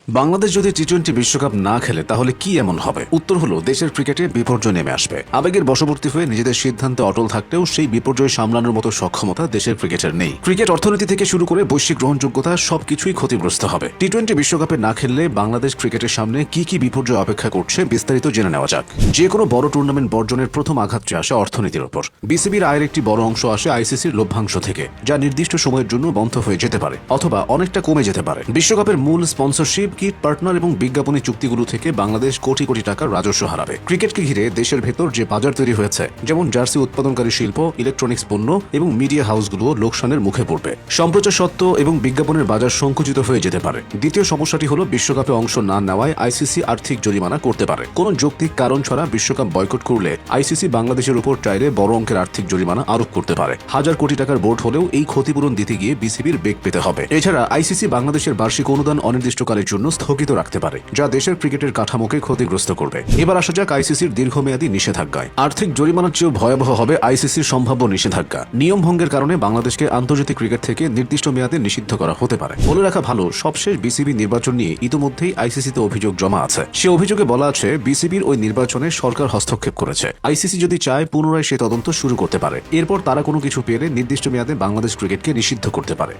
বাংলাদেশ যদি টি-20 বিশ্বকাপ না খেলে তাহলে কি এমন হবে? উত্তর হলো দেশের ক্রিকেটে বিপর্যয় নেমে আসবে। আবেগের বশবর্তী হয়ে নিজেদের সিদ্ধান্তে অটল থাকলেও সেই বিপর্যয় সামলানোর মতো সক্ষমতা দেশের ক্রিকেটের নেই। ক্রিকেট অর্থনীতি থেকে শুরু করে বৈশ্বিক গ্রহণযোগ্যতা সবকিছুই ক্ষতিগ্রস্ত হবে। টি-20 বিশ্বকাপে না খেললে বাংলাদেশ ক্রিকেটের সামনে কি কি বিপর্যয় অপেক্ষা করছে বিস্তারিত জেনে নেওয়া যাক। যে কোনো বড় টুর্নামেন্ট বর্জনের প্রথম আঘাতটি আসে অর্থনীতির ওপর। বিসিবির আয়ের একটি বড় অংশ আসে আইসিসির লভ্যাংশ থেকে, যা নির্দিষ্ট সময়ের জন্য বন্ধ হয়ে যেতে পারে অথবা অনেকটা কমে যেতে পারে। বিশ্বকাপের মূল স্পন্সরশিপ, কিট পার্টনার এবং বিজ্ঞাপনী চুক্তিগুলো থেকে বাংলাদেশ কোটি কোটি টাকার রাজস্ব হারাবে। ক্রিকেটকে ঘিরে দেশের ভেতর যে বাজার তৈরি হয়েছে, যেমন জার্সি উৎপাদনকারী শিল্প, ইলেকট্রনিক্স পণ্য এবং মিডিয়া হাউসগুলো লোকসানের মুখে পড়বে। সম্প্রচার সত্ত্ব এবং বিজ্ঞাপনের বাজার সংকুচিত হয়ে যেতে পারে। দ্বিতীয় সমস্যাটি হলো বিশ্বকাপে অংশ না নেওয়ায় আইসিসি আর্থিক জরিমানা করতে পারে। কোনো যৌক্তিক কারণ ছাড়া বিশ্বকাপ বয়কট করলে আইসিসি বাংলাদেশের উপর চাইলে বড় অঙ্কের আর্থিক জরিমানা আরোপ করতে পারে। হাজার কোটি টাকার বোর্ড হলেও এই ক্ষতিপূরণ দিতে গিয়ে বিসিবির বেগ পেতে হবে। এছাড়া আইসিসি বাংলাদেশের বার্ষিক অনুদান অনির্দিষ্টকালের জন্য স্থগিত রাখতে পারে, যা দেশের ক্রিকেটের কাঠামোকে ক্ষতিগ্রস্ত করবে। এবার আসা যাক আইসিসির দীর্ঘমেয়াদী নিষেধাজ্ঞায়। আর্থিক জরিমানার চেয়েও ভয়াবহ হবে আইসিসির সম্ভাব্য নিষেধাজ্ঞা। নিয়ম ভঙ্গের কারণে বাংলাদেশকে আন্তর্জাতিক ক্রিকেট থেকে নির্দিষ্ট মেয়াদে নিষিদ্ধ করা হতে পারে। বলে রাখা ভালো, সবশেষ বিসিবি নির্বাচন নিয়ে ইতিমধ্যেই আইসিসিতে অভিযোগ জমা আছে। সে অভিযোগে বলা আছে বিসিবির ওই নির্বাচনে সরকার হস্তক্ষেপ করেছে। আইসিসি যদি চায় পুনরায় সে তদন্ত শুরু করতে পারে। এরপর তারা কোনো কিছু পেলে নির্দিষ্ট মেয়াদে বাংলাদেশ ক্রিকেটকে নিষিদ্ধ করতে পারে।